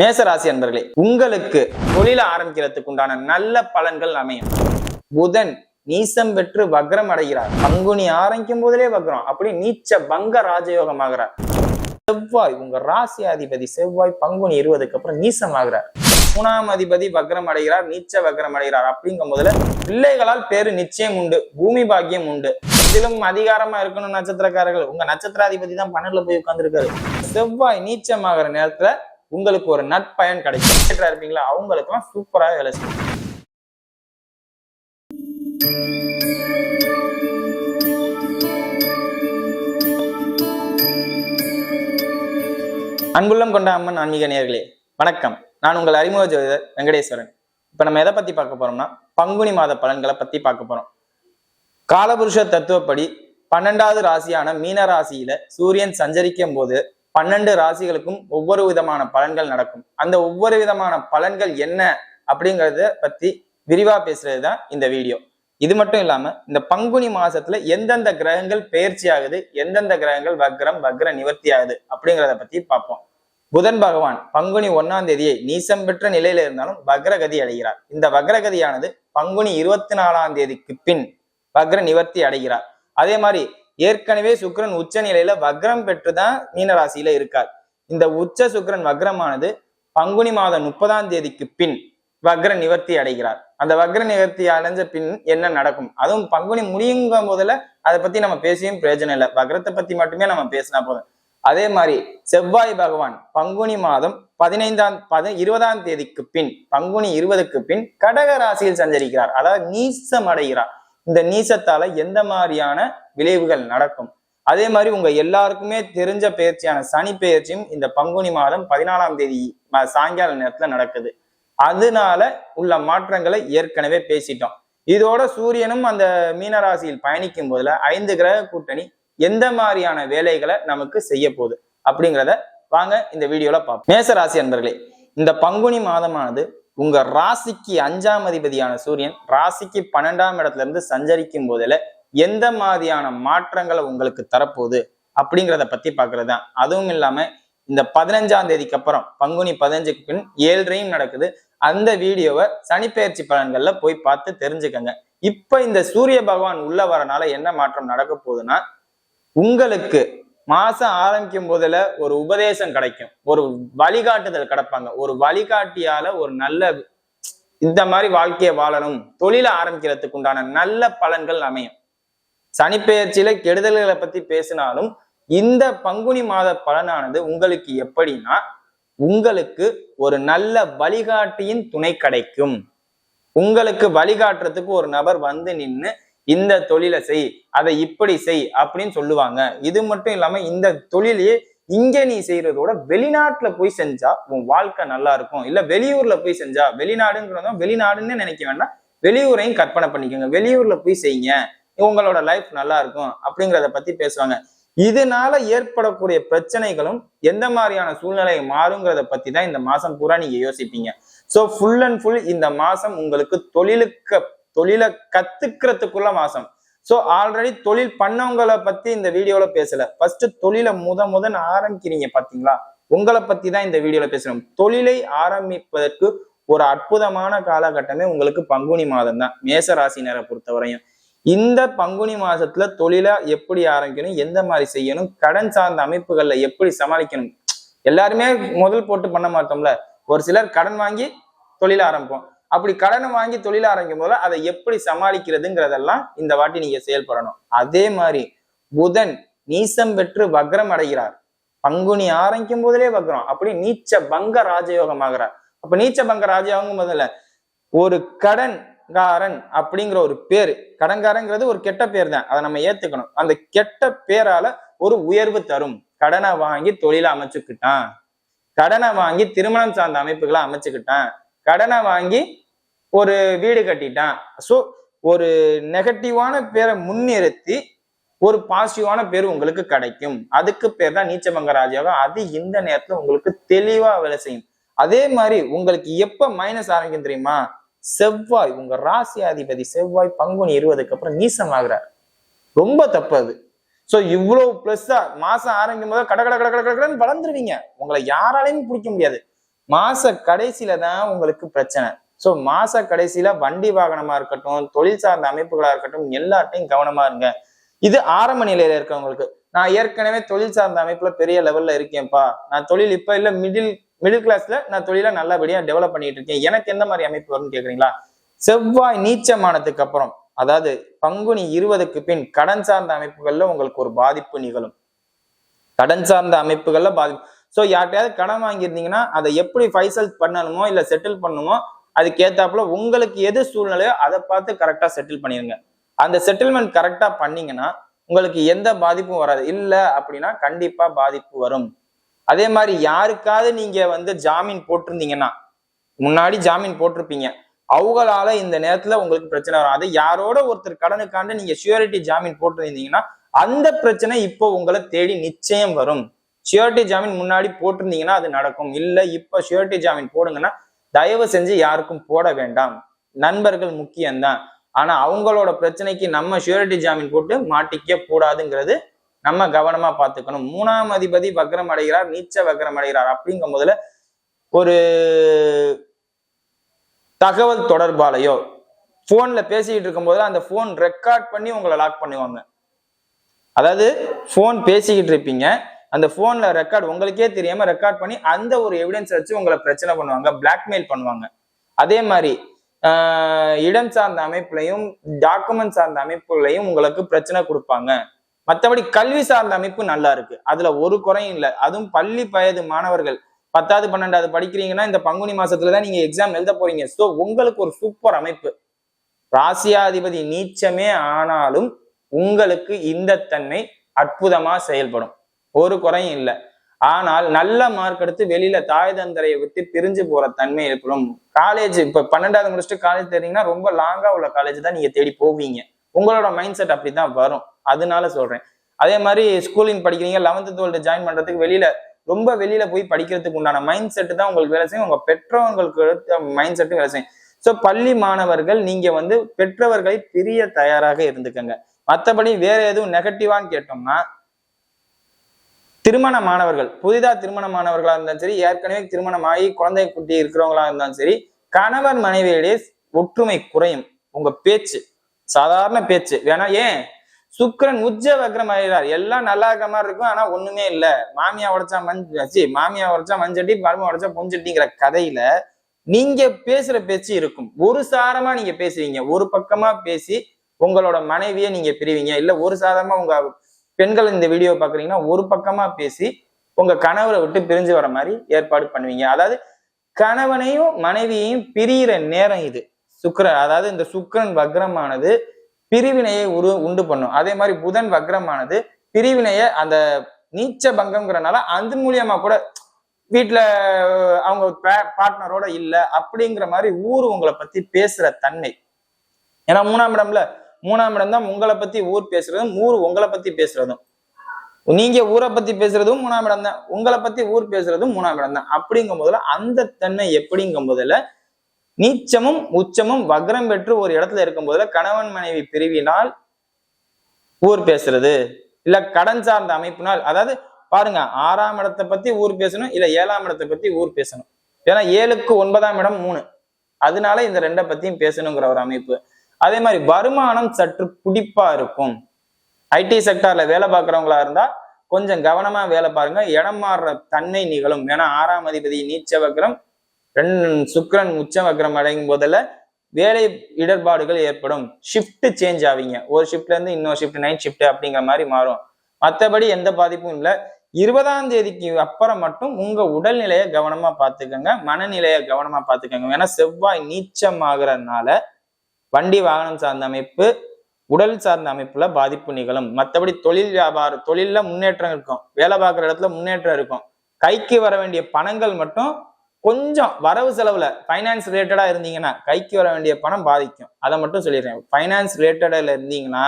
மேசராசி அன்பர்களே, உங்களுக்கு தொழில ஆரம்பிக்கிறதுக்கு உண்டான நல்ல பலன்கள் அமையும். புதன் நீசம் பெற்று வக்ரம் அடைகிறார். பங்குனி ஆரம்பிக்கும் போதிலே வக்ரம், அப்படி நீச்ச பங்க ராஜயோகம் ஆகிறார். செவ்வாய் உங்க ராசி அதிபதி செவ்வாய் பங்குனி 20க்கு அப்புறம் நீசம் ஆகிறார். 3ஆம் அதிபதி வக்ரம் அடைகிறார், நீச்ச வக்ரம் அடைகிறார். அப்படிங்கும் போதுல பிள்ளைகளால் பேரு நிச்சயம் உண்டு, பூமி பாக்கியம் உண்டு. இதிலும் அதிகாரமா இருக்கணும் நட்சத்திரக்காரர்கள். உங்க நட்சத்திராதிபதி தான் 12ல போய் உட்கார்ந்துருக்காரு. செவ்வாய் நீச்சமாகிற நேரத்துல உங்களுக்கு ஒரு நற்பயன் கிடைக்கும். இருப்பீங்களா அவங்களுக்கு எல்லாம் சூப்பரா வேலை செய்யும். அன்புள்ளம் கொண்ட அம்மன் ஆன்மீக நேயர்களே, வணக்கம். நான் உங்கள் அறிமுக ஜோதிடர் வெங்கடேஸ்வரன். இப்ப நம்ம எதை பத்தி பார்க்க போறோம்னா, பங்குனி மாத பலன்களை பத்தி பார்க்க போறோம். காலபுருஷ தத்துவப்படி 12வது ராசியான மீன ராசியில சூரியன் சஞ்சரிக்கும் போது 12 ராசிகளுக்கும் ஒவ்வொரு விதமான பலன்கள் நடக்கும். அந்த ஒவ்வொரு விதமான பலன்கள் என்ன அப்படிங்கறத பத்தி விரிவா பேசுறதுதான் இந்த வீடியோ. இது மட்டும் இல்லாம இந்த பங்குனி மாசத்துல எந்தெந்த கிரகங்கள் பெயர்ச்சி ஆகுது, எந்தெந்த கிரகங்கள் வக்ர நிவர்த்தி ஆகுது அப்படிங்கிறத பத்தி பார்ப்போம். புதன் பகவான் பங்குனி 1ஆம் தேதியை நீசம் பெற்ற நிலையில இருந்தாலும் வக்ரகதி அடைகிறார். இந்த வக்ரகதியானது பங்குனி 24ஆம் தேதிக்கு பின் வக்ர நிவர்த்தி அடைகிறார். அதே மாதிரி ஏற்கனவே சுக்கிரன் உச்ச நிலையில வக்ரம் பெற்றுதான் மீனராசியில இருக்கார். இந்த உச்ச சுக்கிரன் வக்ரமானது பங்குனி மாதம் 30ஆம் தேதிக்கு பின் வக்ர நிவர்த்தி அடைகிறார். அந்த வக்ர நிவர்த்தி அடைஞ்ச பின் என்ன நடக்கும், அதுவும் பங்குனி முடியுங்கும் போதுல அதை பத்தி நம்ம பேசியும் பிரயோஜனம் இல்லை. வக்ரத்தை பத்தி மட்டுமே நம்ம பேசினா போதும். அதே மாதிரி செவ்வாய் பகவான் பங்குனி மாதம் 20ஆம் தேதிக்கு பின் பங்குனி 20க்கு பின் கடக ராசியில் சஞ்சரிக்கிறார். அதாவது நீசம் அடைகிறார். இந்த நீசத்தால எந்த மாதிரியான விளைவுகள் நடக்கும், அதே மாதிரி உங்க எல்லாருக்குமே தெரிஞ்ச பெயர்ச்சியான சனி பெயர்ச்சியும் இந்த பங்குனி மாதம் 14ஆம் தேதி சாயங்கால நேரத்துல நடக்குது. அதனால உள்ள மாற்றங்களை ஏற்கனவே பேசிட்டோம். இதோட சூரியனும் அந்த மீனராசியில் பயணிக்கும் போதுல 5 கிரக கூட்டணி எந்த மாதிரியான வேலைகளை நமக்கு செய்ய போகுது அப்படிங்கிறத வாங்க இந்த வீடியோல பார்ப்போம். மேசராசி அன்பர்களே, இந்த பங்குனி மாதமானது உங்க ராசிக்கு 5ஆம் அதிபதியான சூரியன் ராசிக்கு 12ஆம் இடத்துல இருந்து சஞ்சரிக்கும் போதுல எந்த மாதிரியான மாற்றங்களை உங்களுக்கு தரப்போகுது அப்படிங்கிறத பத்தி பாக்குறது தான். அதுவும் இல்லாம இந்த 15ஆம் தேதிக்கு அப்புறம் பங்குனி 15க்கு பின் 7ரையும் நடக்குது. அந்த வீடியோவை சனிப்பெயர்ச்சி பலன்கள்ல போய் பார்த்து தெரிஞ்சுக்கங்க. இப்ப இந்த சூரிய பகவான் உள்ள வரனால என்ன மாற்றம் நடக்க போகுதுன்னா, உங்களுக்கு மாசம் ஆரம்பிக்கும் போதுல ஒரு உபதேசம் கிடைக்கும், ஒரு வழிகாட்டுதல் கிடைப்பாங்க. ஒரு வழிகாட்டியால ஒரு நல்ல இந்த மாதிரி வாழ்க்கையை வாழணும், தொழில ஆரம்பிக்கிறதுக்கு உண்டான நல்ல பலன்கள் அமையும். சனிப்பெயர்ச்சியில கெடுதல்களை பத்தி பேசினாலும் இந்த பங்குனி மாத பலனானது உங்களுக்கு எப்படின்னா, உங்களுக்கு ஒரு நல்ல வழிகாட்டியின் துணை கிடைக்கும். உங்களுக்கு வழிகாட்டுறதுக்கு ஒரு நபர் வந்து நின்று இந்த தொழிலை செய், அதை இப்படி செய் அப்படின்னு சொல்லுவாங்க. இது மட்டும் இல்லாம இந்த தொழிலையே இங்க நீ செய்யறதோட வெளிநாட்டுல போய் செஞ்சா உன் வாழ்க்கை நல்லா இருக்கும், இல்ல வெளியூர்ல போய் செஞ்சா, வெளிநாடுங்கிறத வெளிநாடுன்னு நினைக்க வேண்டாம், வெளியூரையும் கற்பனை பண்ணிக்கோங்க, வெளியூர்ல போய் செய்யுங்க, உங்களோட லைஃப் நல்லா இருக்கும் அப்படிங்கிறத பத்தி பேசுவாங்க. இதனால ஏற்படக்கூடிய பிரச்சனைகளும் எந்த மாதிரியான சூழ்நிலை மாறுங்கிறத பத்தி தான் இந்த மாசம் பூரா நீங்க யோசிப்பீங்க. சோ ஃபுல் அண்ட் ஃபுல் இந்த மாசம் உங்களுக்கு தொழிலை கத்துக்கிறதுக்குள்ள மாசம். சோ ஆல்ரெடி தொழில் பண்ணவங்களை பத்தி இந்த வீடியோல பேசல. ஃபர்ஸ்ட் தொழிலை முதன் ஆரம்பிக்கிறீங்க பாத்தீங்களா, உங்களை பத்தி தான் இந்த வீடியோல பேசணும். தொழிலை ஆரம்பிப்பதற்கு ஒரு அற்புதமான காலகட்டமே உங்களுக்கு பங்குனி மாதம் தான். மேச ராசினரை பொறுத்தவரையும் இந்த பங்குனி மாசத்துல தொழிலை எப்படி ஆரம்பிக்கணும், எந்த மாதிரி செய்யணும், கடன் சார்ந்த அமைப்புகள்ல எப்படி சமாளிக்கணும். எல்லாருமே முதல் போட்டு பண்ண மாட்டோம்ல, ஒரு சிலர் கடன் வாங்கி தொழில ஆரம்பிப்போம். அப்படி கடனை வாங்கி தொழில ஆரம்பிக்கும் போது அதை எப்படி சமாளிக்கிறதுங்கிறதெல்லாம் இந்த வாட்டி நீங்க செயல்படணும். அதே மாதிரி புதன் நீசம் பெற்று வக்ரம் அடைகிறார். பங்குனி ஆரம்பிக்கும் போதிலே வக்ரம், அப்படி நீச்ச பங்க ராஜயோகம் ஆகிறார். அப்ப நீச்ச பங்க ராஜயோகம் முதல்ல ஒரு கடன்காரன் அப்படிங்கிற ஒரு பேரு, கடன்காரங்கிறது ஒரு கெட்ட பேர் தான், அதை நம்ம ஏத்துக்கணும். அந்த கெட்ட பேரால ஒரு உயர்வு தரும். கடனை வாங்கி தொழில அமைச்சுக்கிட்டான், கடனை வாங்கி திருமணம் சார்ந்த அமைப்புகளை அமைச்சுக்கிட்டான், கடனை வாங்கி ஒரு வீடு கட்டிட்டான். ஸோ ஒரு நெகட்டிவான பேரை முன்னிறுத்தி ஒரு பாசிட்டிவான பேர் உங்களுக்கு கிடைக்கும். அதுக்கு பேர் தான் நீச்சபங்க ராஜயோகம். அது இந்த நேரத்துல உங்களுக்கு தெளிவா வேலை செய்யும். அதே மாதிரி உங்களுக்கு எப்ப மைனஸ் ஆரம்பிக்கும் தெரியுமா, செவ்வாய் உங்க ராசி அதிபதி செவ்வாய் பங்குனி 20க்கு அப்புறம் நீசம் ஆகுறார். ரொம்ப தப்பு அது. சோ இவ்வளவு பிளஸ்ஸா மாசம் ஆரம்பிக்கும் போது கடன்னு வளர்ந்துருவீங்க. உங்களை யாராலையும் பிடிக்க முடியாது. மாச கடைசியில தான் உங்களுக்கு பிரச்சனை. சோ மாச கடைசியில வண்டி வாகனமா இருக்கட்டும், தொழில் சார்ந்த அமைப்புகளா இருக்கட்டும், எல்லாத்தையும் கவனமா இருங்க. இது ஆரம்ப நிலையில இருக்கவங்களுக்கு. நான் ஏற்கனவே தொழில் சார்ந்த அமைப்புல பெரிய லெவல்ல இருக்கேன்ப்பா, நான் தொழில் இப்ப இல்ல மிடில் கிளாஸ்ல நான் தொழில நல்லபடியா டெவலப் பண்ணிட்டு இருக்கேன், எனக்கு எந்த மாதிரி அமைப்பு வரும்னு கேக்குறீங்களா? செவ்வாய் நீச்சமானதுக்கு அப்புறம், அதாவது பங்குனி 20க்கு பின் கடன் சார்ந்த அமைப்புகள்ல உங்களுக்கு ஒரு பாதிப்பு நிகழும். கடன் சார்ந்த அமைப்புகள்ல பாதிப்பு. சோ யார்கிட்டயாவது கடன் வாங்கியிருந்தீங்கன்னா அதை எப்படி ஃபைசல் பண்ணணுமோ இல்ல செட்டில் பண்ணணுமோ அதுக்கு ஏத்தாப்புல உங்களுக்கு எது சூழ்நிலையோ அதை பார்த்து கரெக்டா செட்டில் பண்ணிருங்க. அந்த செட்டில்மெண்ட் கரெக்டா பண்ணீங்கன்னா உங்களுக்கு எந்த பாதிப்பும் வராது. இல்ல அப்படின்னா கண்டிப்பா பாதிப்பு வரும். அதே மாதிரி யாருக்காவது நீங்க ஜாமீன் போட்டிருந்தீங்கன்னா, முன்னாடி ஜாமீன் போட்டிருப்பீங்க, அவங்களால இந்த நேரத்துல உங்களுக்கு பிரச்சனை வரும். அது யாரோட ஒருத்தர் கடனுக்காண்டு நீங்க ஷூரிட்டி ஜாமீன் போட்டிருந்தீங்கன்னா அந்த பிரச்சனை இப்போ உங்களை தேடி நிச்சயம் வரும். ஷூரிட்டி ஜாமீன் முன்னாடி போட்டிருந்தீங்கன்னா அது நடக்கும். இல்ல இப்ப ஷூரிட்டி ஜாமீன் போடுங்கன்னா தயவு செஞ்சு யாருக்கும் போட வேண்டாம். நண்பர்கள் முக்கியம்தான், ஆனா அவங்களோட பிரச்சனைக்கு நம்ம ஷூரிட்டி ஜாமீன் போட்டு மாட்டிக்க கூடாதுங்கிறது நம்ம கவனமா பார்த்துக்கணும். 3ஆம் அதிபதி வக்ரம் அடைகிறார், நீச்ச வக்ரம் அடைகிறார். அப்படிங்கும் போதுல ஒரு தகவல் தொடர்பாலையோ போன்ல பேசிட்டு இருக்கும் போது அந்த போன் ரெக்கார்ட் பண்ணி உங்களை லாக் பண்ணுவாங்க. அதாவது போன் பேசிக்கிட்டு இருப்பீங்க, அந்த போன்ல ரெக்கார்ட் உங்களுக்கே தெரியாம ரெக்கார்ட் பண்ணி அந்த ஒரு எவிடன்ஸ் வச்சு உங்களை பிரச்சனை பண்ணுவாங்க, பிளாக்மெயில் பண்ணுவாங்க. அதே மாதிரி இடம் சார்ந்த அமைப்புலையும் டாக்குமெண்ட் சார்ந்த அமைப்புகளையும் உங்களுக்கு பிரச்சனை கொடுப்பாங்க. மற்றபடி கல்வி சார்ந்த அமைப்பு நல்லா இருக்கு, அதுல ஒரு குறையும் இல்லை. அதுவும் பள்ளி வயது மாணவர்கள் 10வது 12வது படிக்கிறீங்கன்னா இந்த பங்குனி மாசத்துலதான் நீங்க எக்ஸாம் எழுத போறீங்க. ஸோ உங்களுக்கு ஒரு சூப்பர் அமைப்பு. ராசியாதிபதி நீச்சமே ஆனாலும் உங்களுக்கு இந்த தன்மை அற்புதமா செயல்படும், ஒரு குறையும் இல்லை. ஆனால் நல்ல மார்க் எடுத்து வெளியில தாய் தந்தரையை விட்டு பிரிஞ்சு போற தன்மை ஏற்படும். காலேஜ் இப்ப 12வது முடிச்சுட்டு காலேஜ் தெரியுங்கன்னா ரொம்ப லாங்கா உள்ள காலேஜ் தான் நீங்க தேடி போவீங்க. உங்களோட மைண்ட் செட் அப்படிதான் வரும், அதனால சொல்றேன். அதே மாதிரி ஸ்கூலிங் படிக்கிறீங்க, 11th 12th ஜாயின் பண்றதுக்கு ரொம்ப வெளியில போய் படிக்கிறதுக்கு உண்டான மைண்ட் செட் தான் உங்களுக்கு வேலை செய்யும், உங்க பெற்றவங்களுக்கு மைண்ட் செட்டும் வேலை செய்யும். சோ பள்ளி மாணவர்கள் நீங்க பெற்றவர்களை பிரிய தயாராக இருந்துக்கங்க. மற்றபடி வேற எதுவும் நெகட்டிவான்னு கேட்டோம்னா, திருமண மாணவர்கள், புதிதா திருமணமானவர்களா இருந்தாலும் சரி, ஏற்கனவே திருமணம் ஆகி குழந்தை குட்டி இருக்கிறவங்களா இருந்தாலும் சரி, கணவன் மனைவியிடையே ஒற்றுமை குறையும். உங்க பேச்சு சாதாரண பேச்சு வேணா, ஏன் சுக்கிரன் உச்ச வக்ரம் ஆகிறார், எல்லாம் நல்லா இருக்கிற மாதிரி இருக்கும், ஆனா ஒண்ணுமே இல்லை. மாமியா உடைச்சா மஞ்சட்டி, மரும உடைச்சா பொஞ்சட்டிங்கிற கதையில நீங்க பேசுற பேச்சு இருக்கும். ஒரு சாரமா நீங்க பேசுவீங்க, ஒரு பக்கமா பேசி உங்களோட மனைவியை நீங்க பிரிவீங்க. இல்ல ஒரு சாதாரணமா உங்க பெண்கள் இந்த வீடியோ பாக்குறீங்கன்னா ஒரு பக்கமா பேசி உங்க கணவரை விட்டு பிரிஞ்சு வர மாதிரி ஏற்பாடு பண்ணுவீங்க. அதாவது கணவனையும் மனைவியையும் பிரியிற நேரம் இது. அதாவது இந்த சுக்கிரன் வக்ரமானது பிரிவினையை உண்டு பண்ணும். அதே மாதிரி புதன் வக்ரமானது பிரிவினைய அந்த நீச்ச பங்கம்ங்கிறனால அந்த மூலியமா கூட வீட்டுல அவங்க பார்ட்னரோட இல்ல அப்படிங்கிற மாதிரி ஊர் உங்களை பத்தி பேசுற தன்மை. ஏன்னா 3ஆம் இடம் தான் உங்களை பத்தி ஊர் பேசுறதும், ஊர் உங்களை பத்தி பேசுறதும். நீங்க ஊரை பத்தி பேசுறதும் 3ஆம் இடம் தான், உங்களை பத்தி ஊர் பேசுறதும் 3ஆம் இடம் தான். அப்படிங்கும் போதுல அந்த தன்மை எப்படிங்கும் போதுல நீச்சமும் உச்சமும் வக்ரம் பெற்று ஒரு இடத்துல இருக்கும் போதுல கணவன் மனைவி பிரிவினால் ஊர் பேசுறது, இல்ல கடன் சார்ந்த அமைப்பினால், அதாவது பாருங்க 6ஆம் இடத்தை பத்தி ஊர் பேசணும், இல்ல 7ஆம் இடத்தை பத்தி ஊர் பேசணும். ஏன்னா 7க்கு 9ஆம் இடம் 3, அதனால இந்த 2 பத்தியும் பேசணுங்கிற ஒரு அமைப்பு. அதே மாதிரி வருமானம் சற்று பிடிப்பா இருக்கும். ஐடி செக்டார்ல வேலை பார்க்குறவங்களா இருந்தா கொஞ்சம் கவனமா வேலை பாருங்க, இடம் மாறுற தன்மை நிகழும். ஏன்னா 6ஆம் அதிபதி நீச்ச வக்ரம், சுக்கிரன் உச்ச வக்ரம் அடையும் போதுல வேலை இடர்பாடுகள் ஏற்படும். ஷிஃப்ட் சேஞ்ச் ஆவீங்க, ஒரு ஷிஃப்ட்ல இருந்து இன்னொரு ஷிஃப்ட், நைட் ஷிஃப்ட் அப்படிங்கிற மாதிரி மாறும். மற்றபடி எந்த பாதிப்பும் இல்லை. 20ஆம் தேதிக்கு அப்புறம் மட்டும் உங்க உடல்நிலையை கவனமா பார்த்துக்கங்க, மனநிலையை கவனமா பார்த்துக்கங்க. ஏன்னா செவ்வாய் நீச்சம் ஆகுறதுனால வண்டி வாகனம் சார்ந்த அமைப்பு, உடல் சார்ந்த அமைப்புல பாதிப்பு நிகழும். மற்றபடி தொழில் வியாபாரம், தொழில்ல முன்னேற்றம் இருக்கும், வேலை பார்க்குற இடத்துல முன்னேற்றம் இருக்கும். கைக்கு வர வேண்டிய பணங்கள் மட்டும் கொஞ்சம் வரவு செலவுல ஃபைனான்ஸ் ரிலேட்டடா இருந்தீங்கன்னா கைக்கு வர வேண்டிய பணம் பாதிக்கும். அதை மட்டும் சொல்லிடுறேன். ஃபைனான்ஸ் ரிலேட்டடில் இருந்தீங்கன்னா,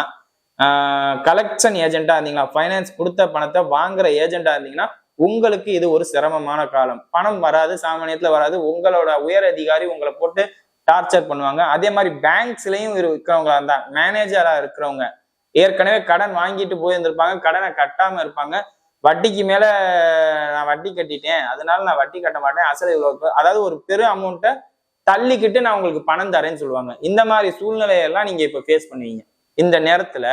கலெக்ஷன் ஏஜென்ட்டா இருந்தீங்கன்னா, ஃபைனான்ஸ் கொடுத்த பணத்தை வாங்குற ஏஜென்ட்டா இருந்தீங்கன்னா உங்களுக்கு இது ஒரு சிரமமான காலம். பணம் வராது, சாமானியத்துல வராது. உங்களோட உயர் அதிகாரி உங்களை போட்டு டார்ச்சர் பண்ணுவாங்க. அதே மாதிரி பேங்க்ஸ்லயும் இருக்கிறவங்க இருந்தா, மேனேஜரா இருக்கிறவங்க ஏற்கனவே கடன் வாங்கிட்டு போயிருந்திருப்பாங்க, கடனை கட்டாம இருப்பாங்க. வட்டிக்கு மேல நான் வட்டி கட்டிட்டேன், அதனால நான் வட்டி கட்ட மாட்டேன், அசல் இவ்வளவு, அதாவது ஒரு பெரு அமௌண்ட்டை தள்ளிக்கிட்டு நான் உங்களுக்கு பணம் தரேன்னு சொல்லுவாங்க. இந்த மாதிரி சூழ்நிலையெல்லாம் நீங்க இப்ப ஃபேஸ் பண்ணுவீங்க. இந்த நேரத்துல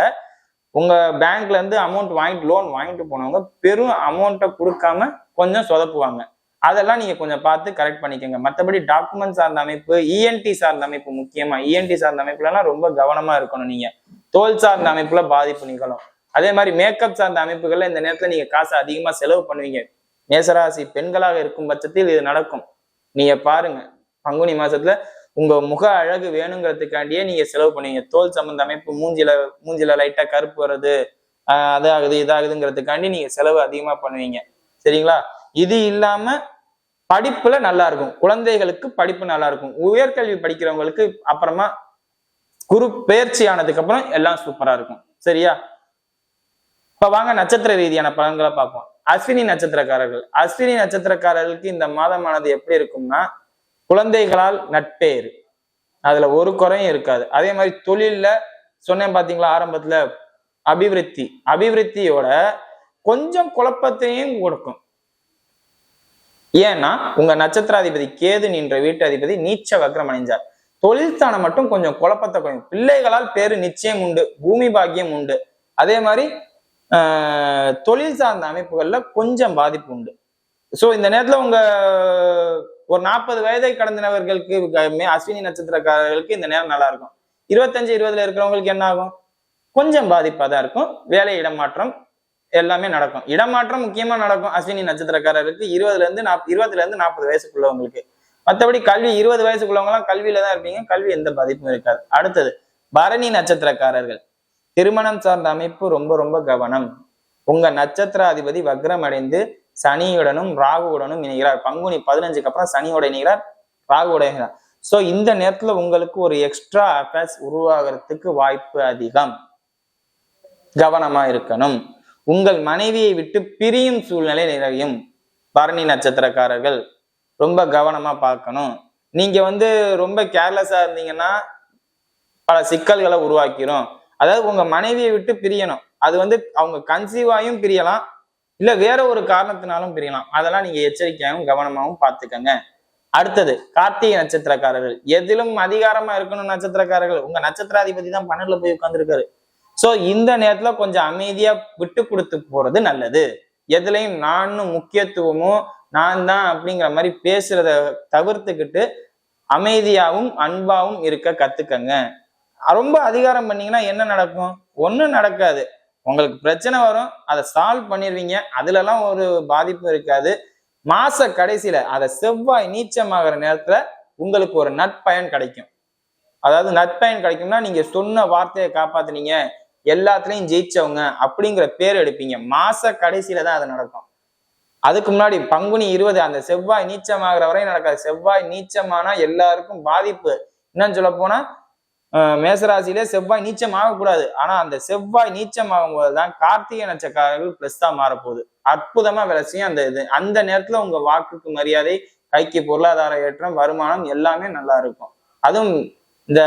உங்க பேங்க்ல இருந்து அமௌண்ட் வாங்கிட்டு லோன் வாங்கிட்டு போனவங்க பெரும் அமௌண்ட்டை கொடுக்காம கொஞ்சம் சொதப்புவாங்க. அதெல்லாம் நீங்க கொஞ்சம் பார்த்து கரெக்ட் பண்ணிக்கோங்க. மற்றபடி டாக்குமெண்ட் சார்ந்த அமைப்பு, இஎன்டி சார்ந்த அமைப்பு, முக்கியமா இஎன்டி சார்ந்த அமைப்புலாம் ரொம்ப கவனமா இருக்கணும். நீங்க தோல் சார்ந்த அமைப்புல பாதிப்பு நிகழும். அதே மாதிரி மேக்கப் சார்ந்த அமைப்புகள்ல இந்த நேரத்துல நீங்க காசு அதிகமா செலவு பண்ணுவீங்க. மேசராசி பெண்களாக இருக்கும் பட்சத்தில் இது நடக்கும். நீங்க பாருங்க, பங்குனி மாசத்துல உங்க முக அழகு வேணுங்கிறதுக்காண்டியே நீங்க செலவு பண்ணுவீங்க. தோல் சம்பந்த அமைப்பு, மூஞ்சில லைட்டா கருப்பு வருது, அதாகுது இதாகுதுங்கிறதுக்காண்டி நீங்க செலவு அதிகமா பண்ணுவீங்க. சரிங்களா? இது இல்லாம படிப்புல நல்லா இருக்கும். குழந்தைகளுக்கு படிப்பு நல்லா இருக்கும். உயர்கல்வி படிக்கிறவங்களுக்கு அப்புறமா குரு பயிற்சி ஆனதுக்கு அப்புறம் எல்லாம் சூப்பரா இருக்கும். சரியா? இப்ப வாங்க நட்சத்திர ரீதியான பலன்களை பார்ப்போம். அஸ்வினி நட்சத்திரக்காரர்கள். அஸ்வினி நட்சத்திரக்காரர்களுக்கு இந்த மாதமானது எப்படி இருக்கும்னா, குழந்தைகளால் நட்பேறு, அதுல ஒரு குறையும் இருக்காது. அதே மாதிரி தொழில்ல சொன்னேன் பாத்தீங்களா ஆரம்பத்துல, அபிவிருத்தியோட கொஞ்சம் குழப்பத்தையும் கொடுக்கும். ஏன்னா உங்க நட்சத்திராதிபதி கேது நின்ற வீட்டு அதிபதி நீச்ச வக்ரம் அடைஞ்சார். தொழில்ஸ்தானம் மட்டும் கொஞ்சம் குழப்பத்தை குறையும். பிள்ளைகளால் பேரு நிச்சயம் உண்டு, பூமி பாக்கியம் உண்டு. அதே மாதிரி தொழில் சார்ந்த அமைப்புகள்ல கொஞ்சம் பாதிப்பு உண்டு. சோ இந்த நேரத்துல உங்க ஒரு 40 வயதை கடந்தவர்களுக்கு, அஸ்வினி நட்சத்திரக்காரர்களுக்கு இந்த நேரம் நல்லா இருக்கும். 25-20 இருக்கிறவங்களுக்கு என்ன ஆகும்? கொஞ்சம் பாதிப்பா தான் இருக்கும். வேலை இடமாற்றம் எல்லாமே நடக்கும். இடமாற்றம் முக்கியமா நடக்கும் அஸ்வினி நட்சத்திரக்காரருக்கு 20-40 வயசுக்குள்ளவங்களுக்கு. மற்றபடி கல்வி 20 வயசுக்குள்ளவங்க எல்லாம் கல்வியில தான் இருப்பீங்க. கல்வி எந்த பாதிப்பும் இருக்காது. அடுத்தது பரணி நட்சத்திரக்காரர்கள். திருமணம் சார்ந்த அமைப்பு ரொம்ப ரொம்ப கவனம். உங்க நட்சத்திராதிபதி வக்ரம் அடைந்து சனியுடனும் ராகுவுடனும் இணைகிறார். பங்குனி 15க்கு அப்புறம் சனியோட இணைகிறார், ராகுவோட இணைகிறார். சோ இந்த நேரத்துல உங்களுக்கு ஒரு எக்ஸ்ட்ரா அஃபேர்ஸ் உருவாகிறதுக்கு வாய்ப்பு அதிகம். கவனமா இருக்கணும். உங்கள் மனைவியை விட்டு பிரியும் சூழ்நிலை நிறையும். பரணி நட்சத்திரக்காரர்கள் ரொம்ப கவனமா பார்க்கணும். நீங்க ரொம்ப கேர்லெஸ்ஸா இருந்தீங்கன்னா பல சிக்கல்களை உருவாக்கிரும். அதாவது உங்க மனைவியை விட்டு பிரியணும். அது அவங்க கன்சீவாயும் பிரியலாம், இல்ல வேற ஒரு காரணத்தினாலும் பிரியலாம். அதெல்லாம் நீங்க எச்சரிக்கையாகவும் கவனமாகவும் பார்த்துக்கங்க. அடுத்தது கார்த்திகை நட்சத்திரக்காரர்கள். எதிலும் அதிகாரமா இருக்கணும் நட்சத்திரக்காரர்கள். உங்க நட்சத்திராதிபதி தான் 12ல போய் உட்கார்ந்துருக்காரு. சோ இந்த நேரத்துல கொஞ்சம் அமைதியா விட்டு கொடுத்து போறது நல்லது. எதுலையும் நானும் முக்கியத்துவமும் நான் தான் அப்படிங்கிற மாதிரி பேசுறத தவிர்த்துக்கிட்டு அமைதியாவும் அன்பாவும் இருக்க கத்துக்கங்க. ரொம்ப அதிகாரம் பண்ணீங்கன்னா என்ன நடக்கும்? ஒண்ணும் நடக்காது. உங்களுக்கு பிரச்சனை வரும், அதை சால்வ் பண்ணிடுவீங்க. அதுலலாம் ஒரு பாதிப்பு இருக்காது. மாச கடைசியில அதை செவ்வாய் நீச்சமாகிற நேரத்துல உங்களுக்கு ஒரு நற்பயன் கிடைக்கும். அதாவது நற்பயன் கிடைக்கும்னா, நீங்க சொன்ன வார்த்தையை காப்பாத்துனீங்க, எல்லாத்துலயும் ஜெயிச்சவங்க அப்படிங்கிற பேர் எடுப்பீங்க. மாச கடைசியில தான் அது நடக்கும். அதுக்கு முன்னாடி பங்குனி 20 அந்த செவ்வாய் நீச்சமாகிற வரையும் நடக்காது. செவ்வாய் நீச்சமானா எல்லாருக்கும் பாதிப்பு. என்னன்னு சொல்ல போனா, மேசராசியிலே செவ்வாய் நீச்சம் ஆகக்கூடாது. ஆனா அந்த செவ்வாய் நீச்சம் ஆகும் போதுதான் கார்த்திகை நட்சத்திரக்காரர்கள் பிளஸ்தா மாறப்போகுது. அற்புதமா வேலை செய்யும் அந்த இது. அந்த நேரத்துல உங்க வாக்குக்கு மரியாதை, கைக்கு பொருளாதார ஏற்றம், வருமானம் எல்லாமே நல்லா இருக்கும். அதுவும் இந்த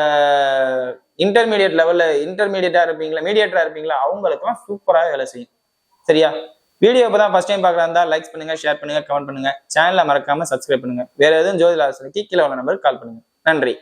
இன்டர்மீடியட்டா இருப்பீங்களா, மீடியேட்டரா இருப்பீங்களா, அவங்களுக்குலாம் சூப்பராக வேலை செய்யும். சரியா? வீடியோ இப்பதான் ஃபர்ஸ்ட் டைம் பார்க்கறதா இருந்தா லைக் பண்ணுங்க, ஷேர் பண்ணுங்க, கமெண்ட் பண்ணுங்க. சேனலை மறக்காம சப்ஸ்கிரைப் பண்ணுங்க. வேற எதுவும் ஜோதிட ஆலோசனைக்கு கீழே உள்ள நம்பருக்கு கால் பண்ணுங்க. நன்றி.